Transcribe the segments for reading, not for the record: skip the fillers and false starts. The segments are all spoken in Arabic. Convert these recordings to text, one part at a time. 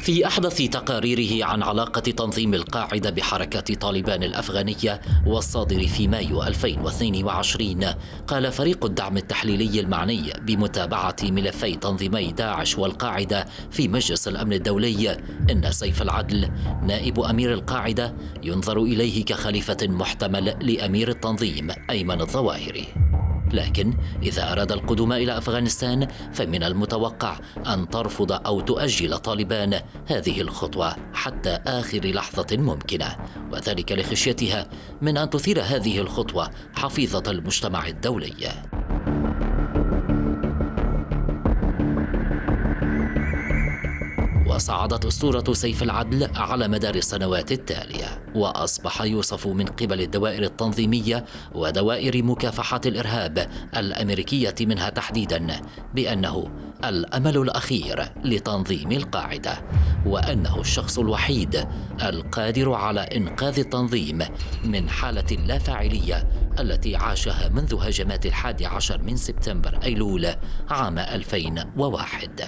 في أحدث تقاريره عن علاقة تنظيم القاعدة بحركة طالبان الأفغانية والصادر في مايو 2022، قال فريق الدعم التحليلي المعني بمتابعة ملفي تنظيمي داعش والقاعدة في مجلس الأمن الدولي إن سيف العدل نائب أمير القاعدة ينظر إليه كخليفة محتمل لأمير التنظيم أيمن الظواهري. لكن إذا أراد القدوم إلى أفغانستان فمن المتوقع أن ترفض أو تؤجل طالبان هذه الخطوة حتى آخر لحظة ممكنة، وذلك لخشيتها من أن تثير هذه الخطوة حفيظة المجتمع الدولي. وصعدت أسطورة سيف العدل على مدار السنوات التالية، وأصبح يوصف من قبل الدوائر التنظيمية ودوائر مكافحة الإرهاب الأمريكية منها تحديداً بأنه الأمل الأخير لتنظيم القاعدة، وأنه الشخص الوحيد القادر على إنقاذ التنظيم من حالة اللافاعلية التي عاشها منذ هجمات 11 من سبتمبر أيلول عام 2001.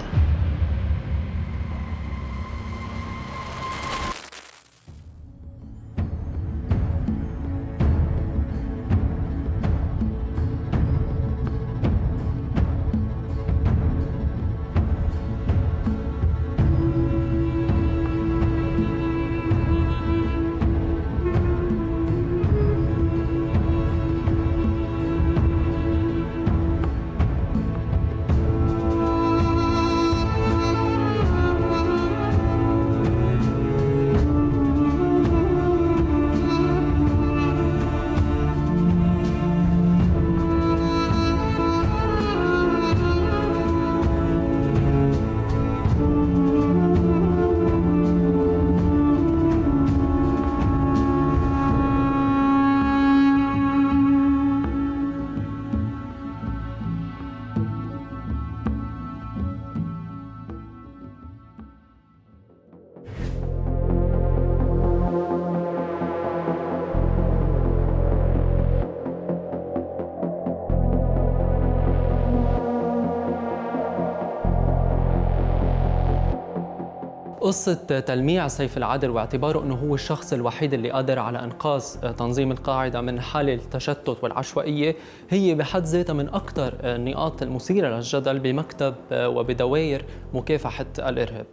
قصة تلميع سيف العدل واعتباره أنه هو الشخص الوحيد اللي قادر على إنقاذ تنظيم القاعدة من حالة التشتت والعشوائية هي بحد ذاتها من أكثر النقاط المثيرة للجدل بمكتب وبدوائر مكافحة الإرهاب.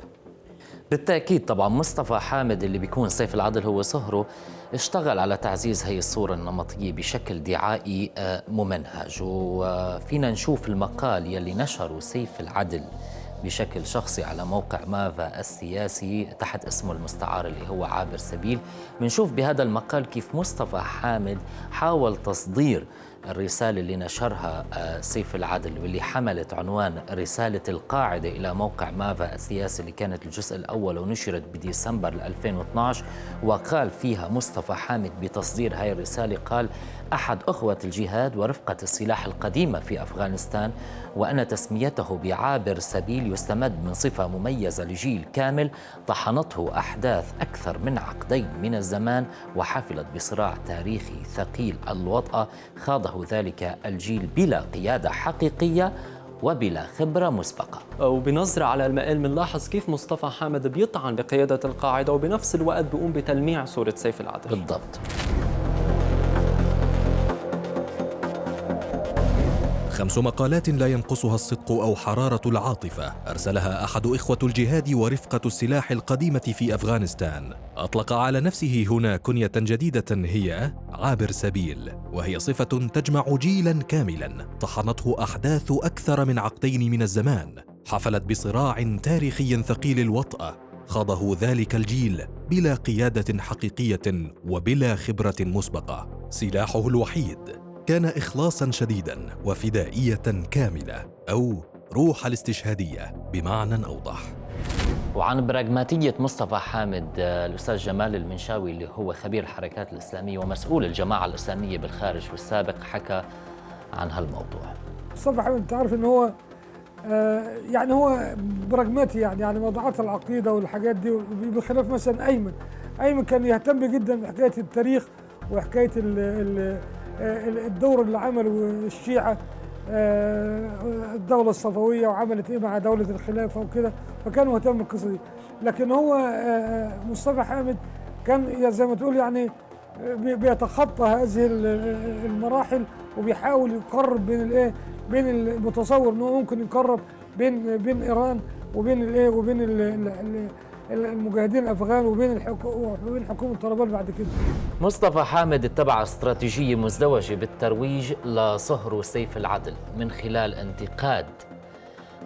بالتأكيد طبعا مصطفى حامد اللي بيكون سيف العدل هو صهره اشتغل على تعزيز هي الصورة النمطية بشكل دعائي ممنهج، وفينا نشوف المقال يلي نشره سيف العدل بشكل شخصي على موقع مافا السياسي تحت اسمه المستعار اللي هو عابر سبيل. بنشوف بهذا المقال كيف مصطفى حامد حاول تصدير الرسالة اللي نشرها سيف العدل واللي حملت عنوان رسالة القاعدة إلى موقع مافا السياسي اللي كانت الجزء الأول ونشرت بديسمبر 2012. وقال فيها مصطفى حامد بتصدير هاي الرسالة، قال: أحد أخوة الجهاد ورفقة السلاح القديمة في أفغانستان، وأن تسميته بعابر سبيل يستمد من صفة مميزة لجيل كامل طحنته أحداث أكثر من عقدين من الزمان وحفلت بصراع تاريخي ثقيل الوطأة خاضه ذلك الجيل بلا قيادة حقيقية وبلا خبرة مسبقة. وبنظرة على المقال بنلاحظ كيف مصطفى حامد بيطعن بقيادة القاعدة وبنفس الوقت بيقوم بتلميع صورة سيف العدل. بالضبط. 5 مقالات لا ينقصها الصدق أو حرارة العاطفة أرسلها أحد إخوة الجهاد ورفقة السلاح القديمة في أفغانستان. أطلق على نفسه هنا كنية جديدة هي عابر سبيل، وهي صفة تجمع جيلاً كاملاً طحنته أحداث أكثر من عقدين من الزمان، حفلت بصراع تاريخي ثقيل الوطأة خاضه ذلك الجيل بلا قيادة حقيقية وبلا خبرة مسبقة. سلاحه الوحيد كان إخلاصاً شديداً وفدائية كاملة، أو روح الاستشهادية بمعنى أوضح. وعن براغماتية مصطفى حامد الأستاذ جمال المنشاوي اللي هو خبير الحركات الإسلامية ومسؤول الجماعة الإسلامية بالخارج والسابق حكى عن هالموضوع. مصطفى حامد تعرف إنه هو يعني هو براغماتي، يعني موضوعات العقيدة والحاجات دي، بخلاف مثلا أيمن كان يهتم جدا بحكاية التاريخ وحكاية الدور اللي عمله الشيعة الدولة الصفوية وعملت إيه مع دولة الخلافة وكده، فكان مهتم بالقصة دي. لكن هو مصطفى حامد كان زي ما تقول يعني بيتخطى هذه المراحل، وبيحاول يقرب بين الايه، بين المتصور انه ممكن يقرب بين ايران وبين الايه، وبين المجاهدين الافغان، وبين حكومه طالبان بعد كده. مصطفى حامد اتبع استراتيجية مزدوجة بالترويج لصهره سيف العدل من خلال انتقاد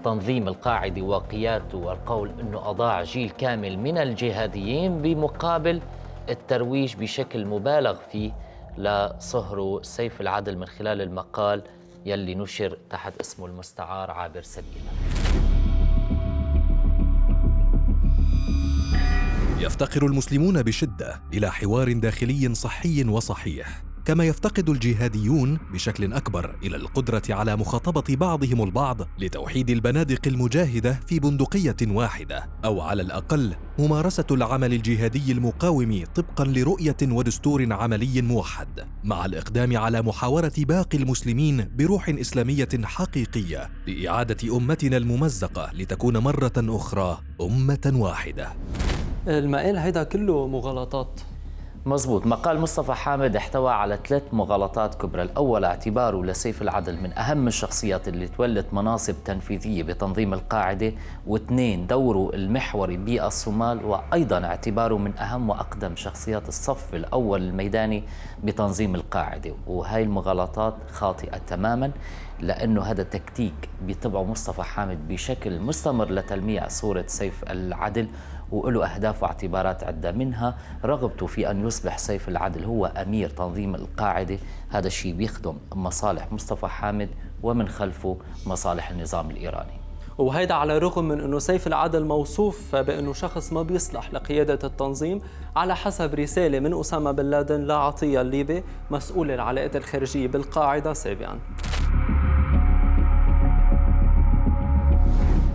تنظيم القاعدة وقيادته والقول أنه أضاع جيل كامل من الجهاديين، بمقابل الترويج بشكل مبالغ فيه لصهره سيف العدل من خلال المقال يلي نشر تحت اسمه المستعار عابر سبيل. يفتقر المسلمون بشدة إلى حوار داخلي صحي وصحيح، كما يفتقد الجهاديون بشكل أكبر إلى القدرة على مخاطبة بعضهم البعض لتوحيد البنادق المجاهدة في بندقية واحدة، أو على الأقل ممارسة العمل الجهادي المقاوم طبقاً لرؤية ودستور عملي موحد، مع الإقدام على محاورة باقي المسلمين بروح إسلامية حقيقية لإعادة أمتنا الممزقة لتكون مرة أخرى أمة واحدة. المقال هيدا كله مغالطات. مزبوط. مقال مصطفى حامد احتوى على 3 مغالطات كبرى. الأول اعتباره لسيف العدل من أهم الشخصيات اللي تولت مناصب تنفيذية بتنظيم القاعدة، و2 دوره المحوري بالصومال، وأيضا اعتباره من أهم وأقدم شخصيات الصف الأول الميداني بتنظيم القاعدة. وهي المغالطات خاطئة تماما، لأنه هذا تكتيك بيتبعه مصطفى حامد بشكل مستمر لتلميع صورة سيف العدل، وله أهداف واعتبارات عدة، منها رغبته في أن يصبح سيف العدل هو أمير تنظيم القاعدة. هذا الشيء بيخدم مصالح مصطفى حامد ومن خلفه مصالح النظام الإيراني. وهيدا على الرغم من أنه سيف العدل موصوف بأنه شخص ما بيصلح لقيادة التنظيم، على حسب رسالة من أسامة بن لادن لعطية الليبي مسؤول العلاقات الخارجية بالقاعدة سابقاً.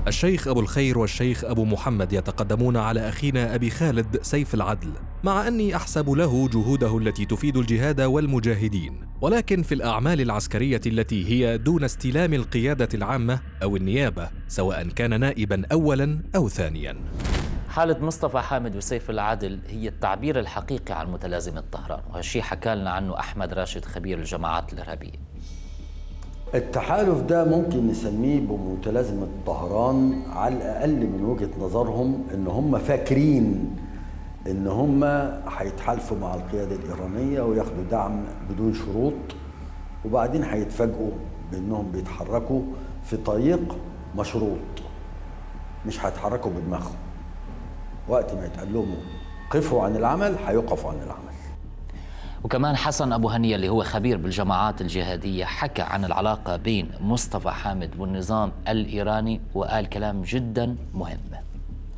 الشيخ أبو الخير والشيخ أبو محمد يتقدمون على أخينا أبي خالد سيف العدل، مع أني أحسب له جهوده التي تفيد الجهاد والمجاهدين، ولكن في الأعمال العسكرية التي هي دون استلام القيادة العامة أو النيابة، سواء كان نائباً أولاً أو ثانياً. حالة مصطفى حامد وسيف العدل هي التعبير الحقيقي عن متلازمة طهران، وهالشيء حكى لنا عنه أحمد راشد خبير الجماعات الإرهابية. التحالف ده ممكن نسميه بمتلازمة طهران، على الأقل من وجهة نظرهم إن هم فاكرين إن هم هيتحالفوا مع القيادة الإيرانية وياخدوا دعم بدون شروط، وبعدين هيتفاجئوا بأنهم بيتحركوا في طريق مشروط، مش هيتحركوا بدماغهم. وقت ما يتقال لهم قفوا عن العمل هيقفوا عن العمل. وكمان حسن أبو هنية اللي هو خبير بالجماعات الجهادية حكى عن العلاقة بين مصطفى حامد والنظام الإيراني، وقال كلام جدا مهم.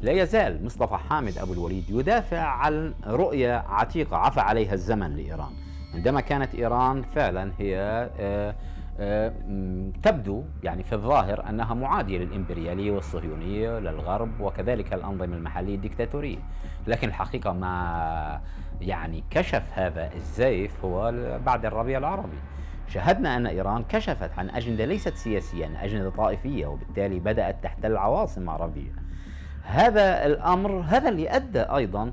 لا يزال مصطفى حامد أبو الوليد يدافع عن رؤية عتيقة عفى عليها الزمن لإيران، عندما كانت إيران فعلا هي تبدو يعني في الظاهر أنها معادية للإمبريالية والصهيونية للغرب، وكذلك الأنظمة المحلية الديكتاتورية. لكن الحقيقة ما يعني كشف هذا الزيف هو بعد الربيع العربي. شاهدنا أن إيران كشفت عن أجندة ليست سياسية، عن أجندة طائفية، وبالتالي بدأت تحتل عواصم عربية. هذا الأمر هذا اللي أدى أيضا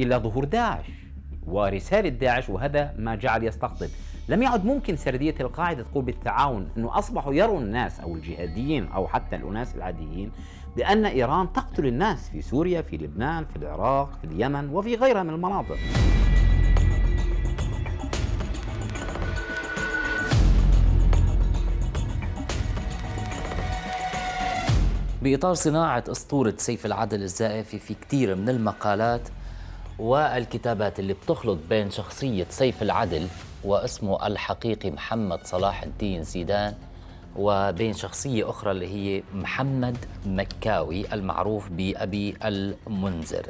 إلى ظهور داعش ورسالة داعش، وهذا ما جعل يستقطب. لم يعد ممكن سردية القاعدة تقول بالتعاون، أنه أصبحوا يروا الناس أو الجهاديين أو حتى الأناس العاديين بأن إيران تقتل الناس في سوريا، في لبنان، في العراق، في اليمن وفي غيرها من المناطق. بإطار صناعة أسطورة سيف العدل الزائف، في كتير من المقالات والكتابات اللي بتخلط بين شخصية سيف العدل واسمه الحقيقي محمد صلاح الدين زيدان، وبين شخصية أخرى اللي هي محمد مكاوي المعروف بأبي المنذر.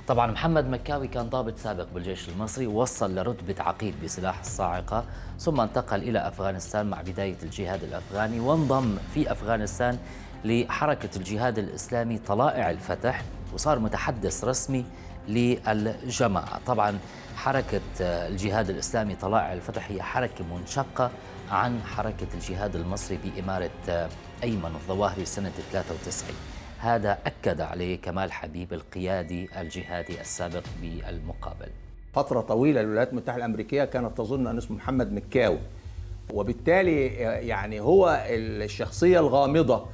طبعا محمد مكاوي كان ضابط سابق بالجيش المصري، وصل لرتبة عقيد بسلاح الصاعقة، ثم انتقل إلى أفغانستان مع بداية الجهاد الأفغاني، وانضم في أفغانستان لحركة الجهاد الإسلامي طلائع الفتح، وصار متحدث رسمي للجماعة. طبعا حركة الجهاد الإسلامي طلائع الفتح هي حركة منشقة عن حركة الجهاد المصري بإمارة أيمن الظواهري سنة 93. هذا أكد عليه كمال حبيب القيادي الجهادي السابق بالمقابل. فترة طويلة الولايات المتحدة الأمريكية كانت تظن أن اسمه محمد مكاوي، وبالتالي يعني هو الشخصية الغامضة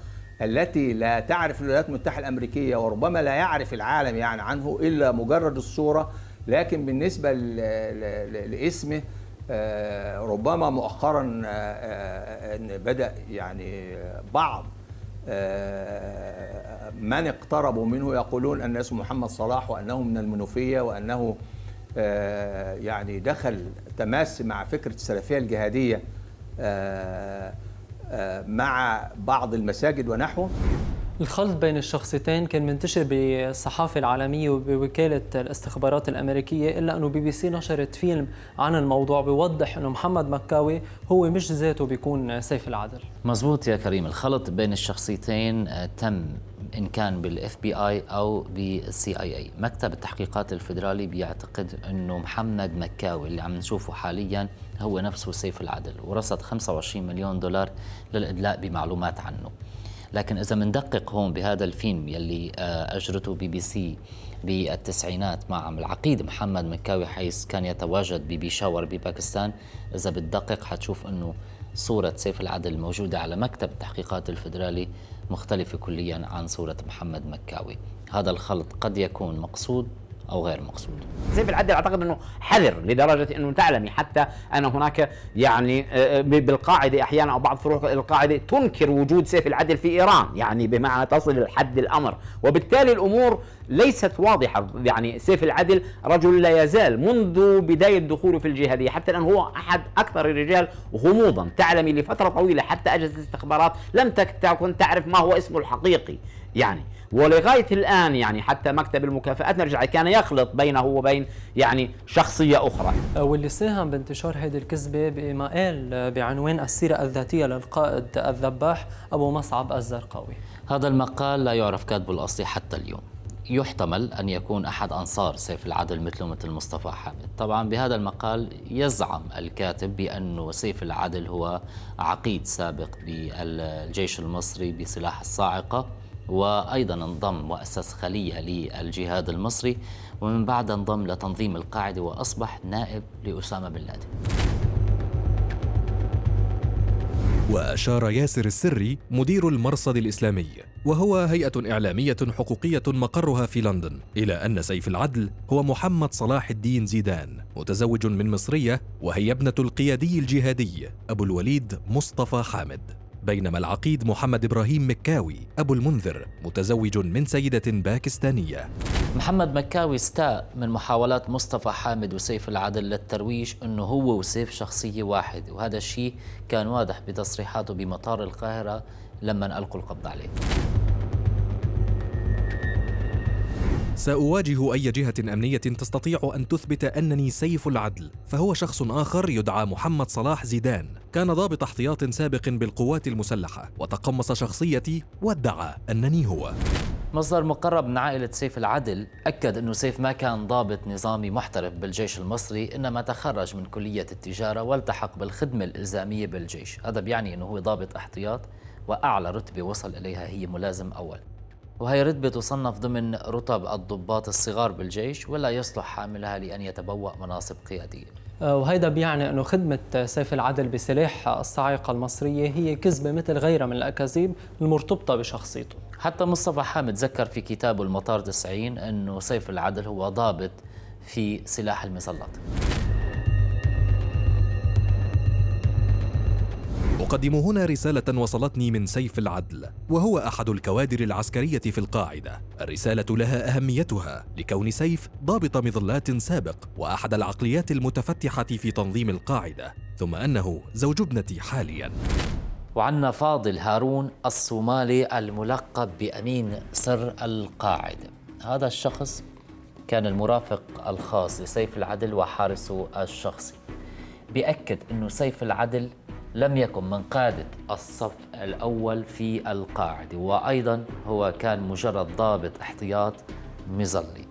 التي لا تعرف الولايات المتحدة الأمريكية وربما لا يعرف العالم يعني عنه إلا مجرد الصورة، لكن بالنسبة لاسمه ربما مؤخرا بدأ يعني بعض من اقتربوا منه يقولون أن اسمه محمد صلاح وأنه من المنوفية وأنه يعني دخل تماس مع فكرة السلفية الجهادية مع بعض المساجد ونحوه. الخلط بين الشخصيتين كان منتشر بالصحافة العالمية وبوكالة الاستخبارات الأمريكية، إلا أنه BBC نشرت فيلم عن الموضوع بيوضح أنه محمد مكاوي هو مش ذاته بيكون سيف العدل. مزبوط يا كريم، الخلط بين الشخصيتين تم إن كان بالFBI أو بالCIA. مكتب التحقيقات الفيدرالي بيعتقد أنه محمد مكاوي اللي عم نشوفه حاليا هو نفسه سيف العدل، ورصد $25 مليون للإدلاء بمعلومات عنه. لكن إذا مندقق هون بهذا الفيلم يلي أجرته BBC بالتسعينات مع العقيد محمد مكاوي حيث كان يتواجد ببيشاور بباكستان، إذا بتدقق حتشوف أنه صورة سيف العدل الموجودة على مكتب التحقيقات الفيدرالي مختلفة كليا عن صورة محمد مكاوي. هذا الخلط قد يكون مقصود أو غير مقصود. سيف العدل أعتقد أنه حذر لدرجة أنه تعلمي حتى أن هناك يعني بالقاعدة أحيانا أو بعض فروع القاعدة تنكر وجود سيف العدل في إيران، يعني بمعنى تصل لحد الأمر، وبالتالي الأمور ليست واضحة. يعني سيف العدل رجل لا يزال منذ بداية دخوله في الجهادية حتى الآن هو أحد أكثر الرجال غموضا. تعلمي لفترة طويلة حتى أجهزة الاستخبارات لم تكن تعرف ما هو اسمه الحقيقي يعني، ولغاية الآن يعني حتى مكتب المكافآت نرجع كان يخلط بينه وبين يعني شخصية أخرى. واللي ساهم بانتشار هذه الكذبة بما قال بعنوان السيرة الذاتية للقائد الذباح أبو مصعب الزرقاوي. هذا المقال لا يعرف كاتبه الأصلي حتى اليوم. يحتمل أن يكون أحد أنصار سيف العدل مثله مثل مصطفى حامد. طبعا بهذا المقال يزعم الكاتب بأنه سيف العدل هو عقيد سابق بالجيش المصري بسلاح الصاعقة، وأيضا انضم وأسس خلية للجهاد المصري، ومن بعد انضم لتنظيم القاعدة وأصبح نائب لأسامة بن لادن. وأشار ياسر السري مدير المرصد الإسلامي، وهو هيئة إعلامية حقوقية مقرها في لندن، إلى أن سيف العدل هو محمد صلاح الدين زيدان، متزوج من مصرية وهي ابنة القيادي الجهادي أبو الوليد مصطفى حامد، بينما العقيد محمد إبراهيم مكاوي أبو المنذر متزوج من سيدة باكستانية. محمد مكاوي استاء من محاولات مصطفى حامد وسيف العدل للترويج أنه هو وسيف شخصية واحد، وهذا الشيء كان واضح بتصريحاته بمطار القاهرة لما ألقوا القبض عليه. سأواجه أي جهة أمنية تستطيع أن تثبت أنني سيف العدل، فهو شخص آخر يدعى محمد صلاح زيدان، كان ضابط احتياط سابق بالقوات المسلحة وتقمص شخصيتي وادعى أنني هو. مصدر مقرب من عائلة سيف العدل أكد أنه سيف ما كان ضابط نظامي محترف بالجيش المصري، إنما تخرج من كلية التجارة والتحق بالخدمة الإلزامية بالجيش. هذا بيعني أنه هو ضابط احتياط، وأعلى رتبة وصل إليها هي ملازم أول، وهي رتبة تصنف ضمن رتب الضباط الصغار بالجيش، ولا يصلح حاملها لأن يتبوأ مناصب قيادية. وهيدا بيعني أنه خدمة سيف العدل بسلاح الصاعقة المصرية هي كذبة مثل غيرها من الأكاذيب المرتبطة بشخصيته. حتى مصطفى حامد ذكر في كتابه المطار 90 أنه سيف العدل هو ضابط في سلاح المسلط. أقدم هنا رسالة وصلتني من سيف العدل، وهو أحد الكوادر العسكرية في القاعدة. الرسالة لها أهميتها لكون سيف ضابط مظلات سابق وأحد العقليات المتفتحة في تنظيم القاعدة، ثم أنه زوج ابنتي حالياً. وعنا فاضل هارون الصومالي الملقب بأمين سر القاعدة. هذا الشخص كان المرافق الخاص لسيف العدل وحارسه الشخصي. بيأكد أنه سيف العدل لم يكن من قادة الصف الأول في القاعدة، وأيضا هو كان مجرد ضابط احتياط مظلي.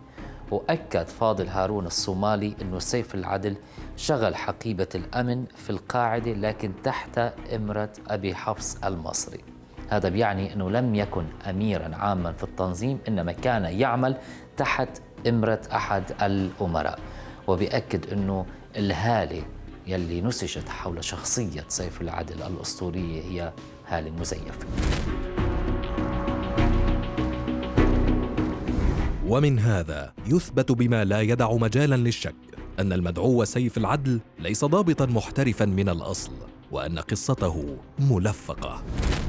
وأكد فاضل هارون الصومالي أنه سيف العدل شغل حقيبة الأمن في القاعدة لكن تحت إمرة أبي حفص المصري. هذا بيعني أنه لم يكن أميراً عاماً في التنظيم، إنما كان يعمل تحت إمرة أحد الأمراء. وبيأكد أنه الهالة يلي نسجت حول شخصية سيف العدل الأسطورية هي هالة مزيفة. ومن هذا يثبت بما لا يدع مجالا للشك أن المدعو سيف العدل ليس ضابطا محترفا من الأصل، وأن قصته ملفقة.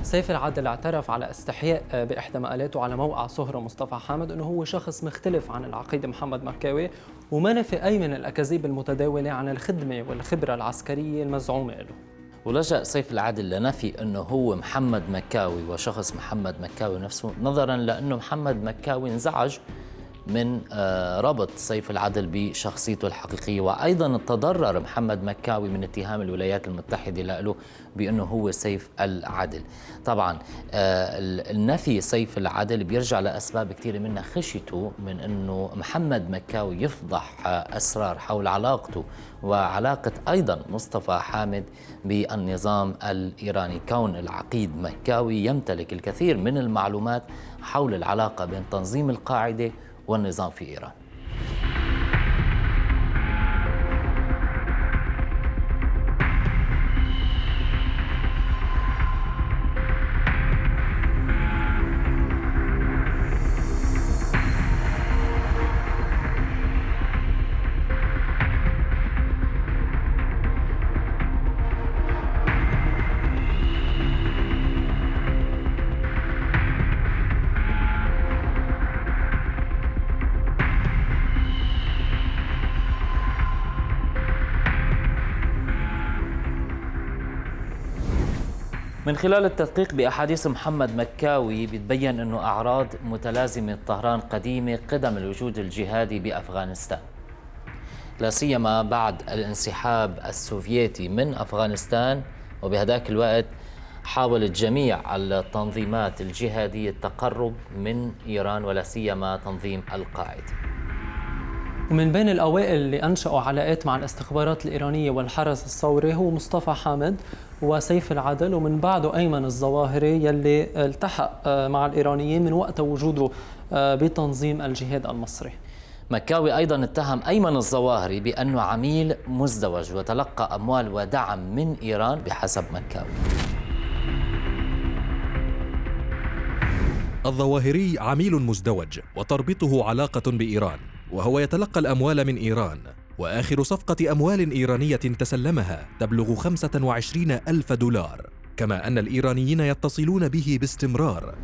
سيف العدل اعترف على استحياء بإحدى مقالاته على موقع صهره مصطفى حامد أنه هو شخص مختلف عن العقيد محمد مكاوي، وما نفي أي من الأكاذيب المتداولة عن الخدمة والخبرة العسكرية المزعومة له. ولجأ سيف العدل لنفي أنه هو محمد مكاوي وشخص محمد مكاوي نفسه، نظراً لأنه محمد مكاوي انزعج من ربط سيف العدل بشخصيته الحقيقية، وأيضاً تضرر محمد مكاوي من اتهام الولايات المتحدة له بأنه هو سيف العدل. طبعاً النفي سيف العدل بيرجع لأسباب كثيرة، منها خشيته من أنه محمد مكاوي يفضح أسرار حول علاقته وعلاقة أيضاً مصطفى حامد بالنظام الإيراني، كون العقيد مكاوي يمتلك الكثير من المعلومات حول العلاقة بين تنظيم القاعدة والنظام في إيران. من خلال التدقيق بأحاديث محمد مكاوي بتبين أنه أعراض متلازمة طهران قديمة قدم الوجود الجهادي بأفغانستان، لا سيما بعد الانسحاب السوفيتي من أفغانستان. وبهذاك الوقت حاولت جميع التنظيمات الجهادية التقرب من إيران، ولا سيما تنظيم القاعدة. ومن بين الأوائل اللي أنشأوا علاقات مع الاستخبارات الإيرانية والحرس الثوري هو مصطفى حامد وسيف العدل، ومن بعده أيمن الظواهري يلي التحق مع الإيرانيين من وقت وجوده بتنظيم الجهاد المصري. مكاوي أيضاً اتهم أيمن الظواهري بأنه عميل مزدوج وتلقى أموال ودعم من إيران بحسب مكاوي. الظواهري عميل مزدوج وتربطه علاقة بإيران، وهو يتلقى الأموال من إيران، وآخر صفقة أموال إيرانية تسلمها تبلغ 25,000 دولار، كما أن الإيرانيين يتصلون به باستمرار.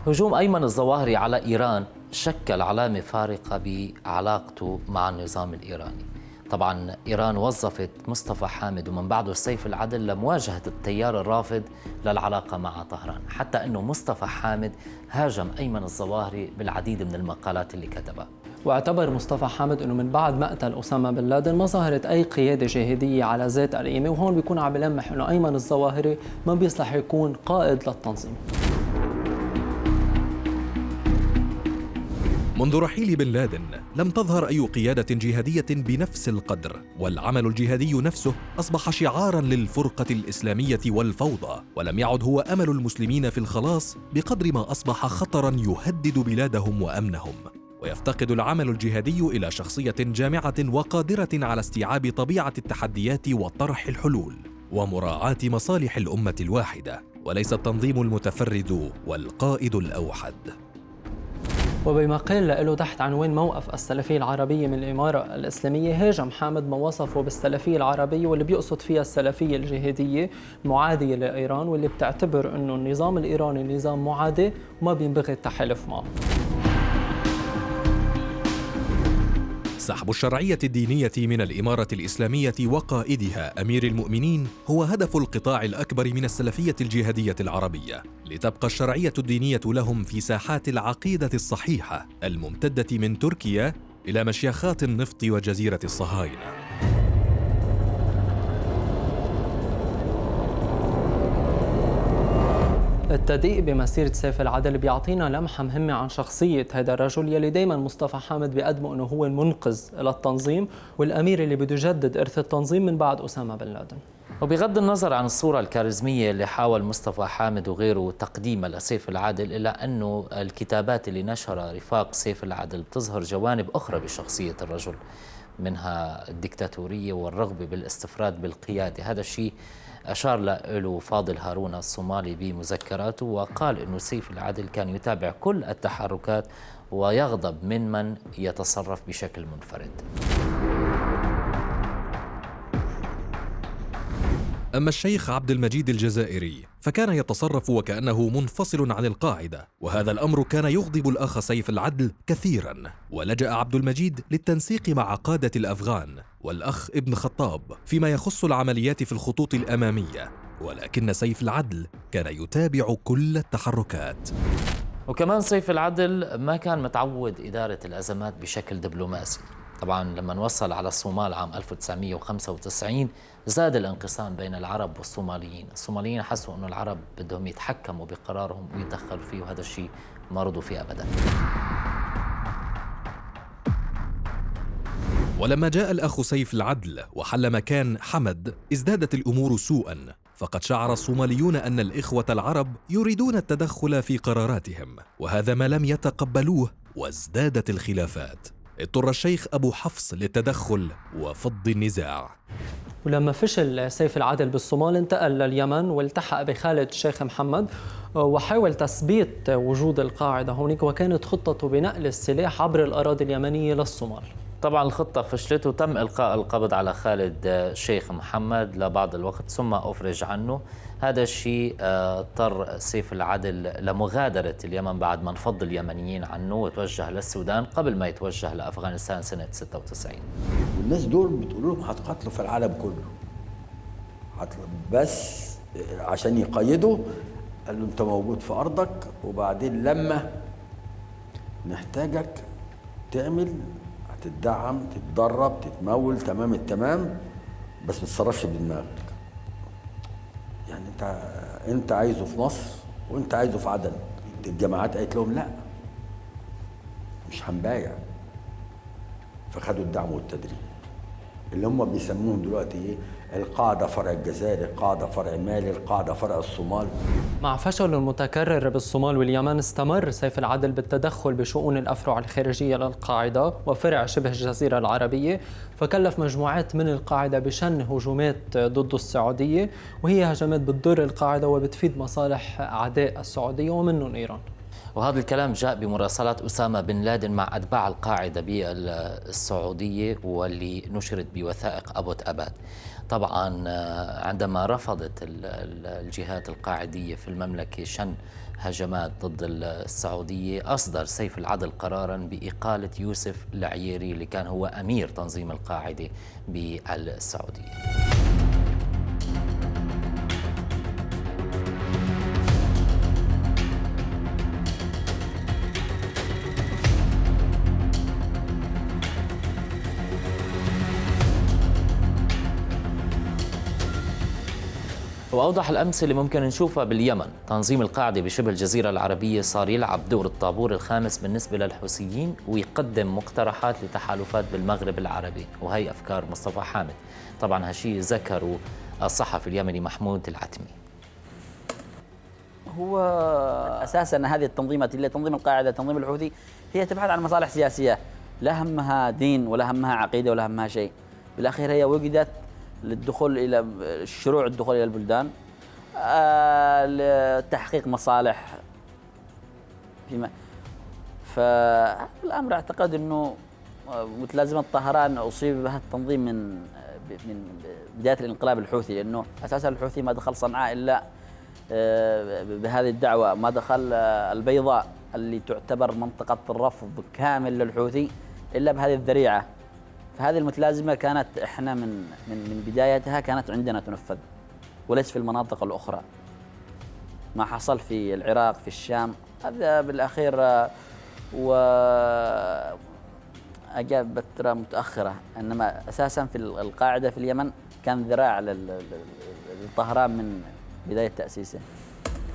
هجوم أيمن الظواهري على إيران شكل علامة فارقة بعلاقته مع النظام الإيراني. طبعا إيران وظفت مصطفى حامد ومن بعده سيف العدل لمواجهة التيار الرافض للعلاقة مع طهران، حتى أنه مصطفى حامد هاجم أيمن الظواهري بالعديد من المقالات اللي كتبها. واعتبر مصطفى حامد أنه من بعد مقتل أسامة بن لادن ما ظهرت أي قيادة جهادية على ذات القيمة، وهون بيكون عم بلمح أنه أيمن الظواهري ما بيصلح يكون قائد للتنظيم. منذ رحيل بن لادن لم تظهر أي قيادة جهادية بنفس القدر، والعمل الجهادي نفسه أصبح شعاراً للفرقة الإسلامية والفوضى، ولم يعد هو أمل المسلمين في الخلاص بقدر ما أصبح خطراً يهدد بلادهم وأمنهم. ويفتقد العمل الجهادي إلى شخصية جامعة وقادرة على استيعاب طبيعة التحديات وطرح الحلول ومراعاة مصالح الأمة الواحدة، وليس التنظيم المتفرد والقائد الأوحد. وبما قال له تحت عنوان موقف السلفية العربية من الإمارة الإسلامية، هاجم حامد ما وصفه بالسلفية العربية واللي بيقصد فيها السلفية الجهادية المعادية لإيران، واللي بتعتبر أنه النظام الإيراني نظام معادي وما بينبغي التحالف معه. سحب الشرعية الدينية من الإمارة الإسلامية وقائدها أمير المؤمنين هو هدف القطاع الأكبر من السلفية الجهادية العربية، لتبقى الشرعية الدينية لهم في ساحات العقيدة الصحيحة الممتدة من تركيا إلى مشيخات النفط وجزيرة الصهاينة. التدقيق بمسيرة سيف العدل بيعطينا لمحة مهمة عن شخصية هذا الرجل يلي دايما مصطفى حامد بيقدمه أنه هو المنقذ للتنظيم والأمير اللي بده يجدد إرث التنظيم من بعد أسامة بن لادن. وبغض النظر عن الصورة الكاريزمية اللي حاول مصطفى حامد وغيره تقديمها لسيف العدل، إلا أنه الكتابات اللي نشرها رفاق سيف العدل بتظهر جوانب أخرى بشخصية الرجل، منها الدكتاتورية والرغبة بالاستفراد بالقيادة. هذا الشيء أشار له فاضل هارون الصومالي بمذكراته، وقال أنه سيف العدل كان يتابع كل التحركات ويغضب من يتصرف بشكل منفرد. أما الشيخ عبد المجيد الجزائري فكان يتصرف وكأنه منفصل عن القاعدة، وهذا الأمر كان يغضب الأخ سيف العدل كثيراً، ولجأ عبد المجيد للتنسيق مع قادة الأفغان والأخ ابن خطاب فيما يخص العمليات في الخطوط الأمامية، ولكن سيف العدل كان يتابع كل التحركات. وكمان سيف العدل ما كان متعود إدارة الأزمات بشكل دبلوماسي. طبعا لما وصل على الصومال عام 1995 زاد الانقسام بين العرب والصوماليين. الصوماليين حسوا أنه العرب بدهم يتحكموا بقرارهم ويتدخلوا فيه، وهذا الشيء ما رضوا فيه أبدا. ولما جاء الأخ سيف العدل وحل مكان حمد ازدادت الأمور سوءاً، فقد شعر الصوماليون أن الإخوة العرب يريدون التدخل في قراراتهم، وهذا ما لم يتقبلوه وازدادت الخلافات. اضطر الشيخ أبو حفص للتدخل وفض النزاع. ولما فشل سيف العدل بالصومال انتقل لليمن والتحق بخالد الشيخ محمد وحاول تثبيت وجود القاعدة هونيك، وكانت خطته بنقل السلاح عبر الأراضي اليمنية للصومال. طبعا الخطة فشلت وتم إلقاء القبض على خالد الشيخ محمد لبعض الوقت ثم أفرج عنه. هذا الشيء اضطر سيف العدل لمغادرة اليمن بعد ما انفض اليمنيين عنه وتوجه للسودان قبل ما يتوجه لأفغانستان سنة 96. والناس دول بتقول لهم هتقاتلوا في العالم كله، بس عشان يقيدوا قال له انت موجود في أرضك، وبعدين لما نحتاجك تعمل هتدعم تتدرب تتمول تمام التمام، بس ما تتصرفش بدماغك. يعني انت عايزه في مصر وانت عايزه في عدن. الجماعات قالت لهم لا مش هنبايع، فخدوا الدعم والتدريب اللي هم بيسموهم دلوقتي ايه، القاعدة فرع الجزائر، القاعدة فرع مالي، القاعدة فرع الصومال. مع فشل المتكرر بالصومال واليمن استمر سيف العدل بالتدخل بشؤون الأفرع الخارجية للقاعدة وفرع شبه الجزيرة العربية، فكلف مجموعات من القاعدة بشن هجومات ضد السعودية، وهي هجمات بتضر القاعدة وبتفيد مصالح أعداء السعودية ومنهم إيران. وهذا الكلام جاء بمراسلات أسامة بن لادن مع أتباع القاعدة بالسعودية واللي نشرت بوثائق أبوت أباد. طبعا عندما رفضت الجهات القاعدية في المملكة شن هجمات ضد السعودية، أصدر سيف العدل قرارا بإقالة يوسف العييري اللي كان هو أمير تنظيم القاعدة بالسعودية. وأوضح الأمثلة اللي ممكن نشوفها باليمن. تنظيم القاعدة بشبه الجزيرة العربية صار يلعب دور الطابور الخامس بالنسبة للحوثيين ويقدم مقترحات لتحالفات بالمغرب العربي، وهي أفكار مصطفى حامد. طبعا هالشيء ذكروا الصحفي اليمني محمود العتمي. هو أساساً هذه التنظيمات اللي تنظيم القاعدة تنظيم الحوثي هي تبحث عن مصالح سياسية، لا همها دين ولا همها عقيدة ولا همها شيء. بالأخير هي وجدت للدخول إلى الشروع الدخول إلى البلدان لتحقيق مصالح فيما. فالأمر أعتقد أنه متلازمة طهران أصيب بها التنظيم من بداية الانقلاب الحوثي، لأنه أساسا الحوثي ما دخل صنعاء إلا بهذه الدعوة، ما دخل البيضاء اللي تعتبر منطقة الرفض كامل للحوثي إلا بهذه الذريعة. فهذه المتلازمة كانت احنا من بدايتها كانت عندنا تنفذ وليس في المناطق الأخرى. ما حصل في العراق في الشام هذا بالأخير وأجاب بفترة متأخرة، إنما أساسا في القاعدة في اليمن كان ذراع للطهران من بداية تأسيسه.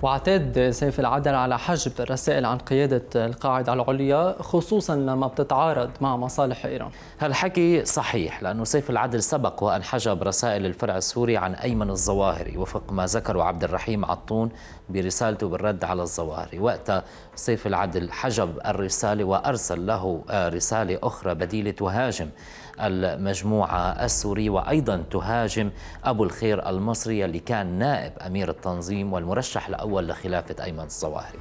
واعتاد سيف العدل على حجب الرسائل عن قيادة القاعدة العليا خصوصا لما بتتعارض مع مصالح إيران. هالحكي صحيح، لأنه سيف العدل سبق وأن حجب رسائل الفرع السوري عن أيمن الظواهري وفق ما ذكره عبد الرحيم عطون برسالته بالرد على الظواهري. وقتها سيف العدل حجب الرسالة وأرسل له رسالة أخرى بديلة تهاجم المجموعة السورية وأيضا تهاجم أبو الخير المصري اللي كان نائب أمير التنظيم والمرشح الأول لخلافة أيمن الظواهري.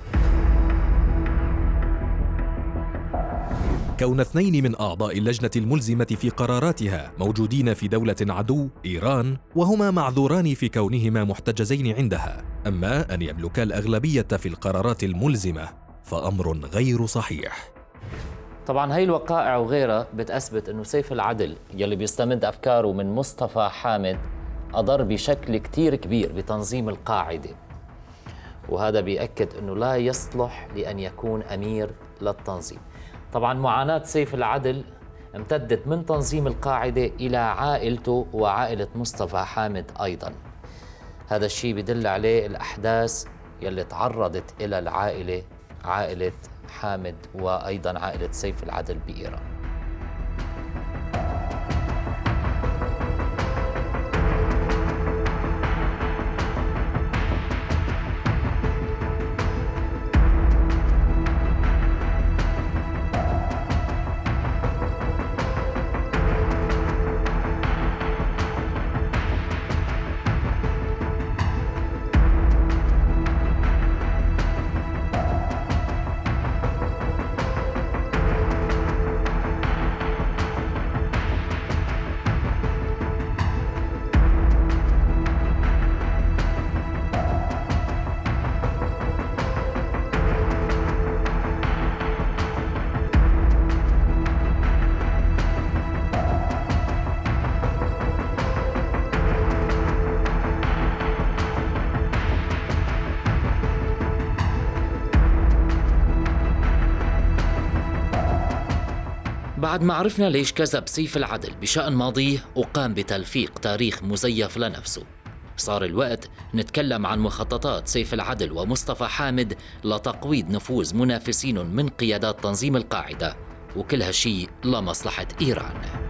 كون 2 من أعضاء اللجنة الملزمة في قراراتها موجودين في دولة عدو إيران، وهما معذوران في كونهما محتجزين عندها، أما أن يملكا الأغلبية في القرارات الملزمة فأمر غير صحيح. طبعا هي الوقائع وغيرها بتثبت انه سيف العدل يلي بيستمد افكاره من مصطفى حامد اضر بشكل كتير كبير بتنظيم القاعده، وهذا بيأكد انه لا يصلح لان يكون امير للتنظيم. طبعا معاناة سيف العدل امتدت من تنظيم القاعده الى عائلته وعائله مصطفى حامد ايضا. هذا الشيء بدل عليه الاحداث يلي تعرضت الى العائله، عائله حامد وأيضاً عائلة سيف العدل بإيران. بعد ما عرفنا ليش كذب سيف العدل بشأن ماضيه وقام بتلفيق تاريخ مزيف لنفسه، صار الوقت نتكلم عن مخططات سيف العدل ومصطفى حامد لتقويض نفوذ منافسين من قيادات تنظيم القاعدة، وكل هالشي لمصلحة إيران.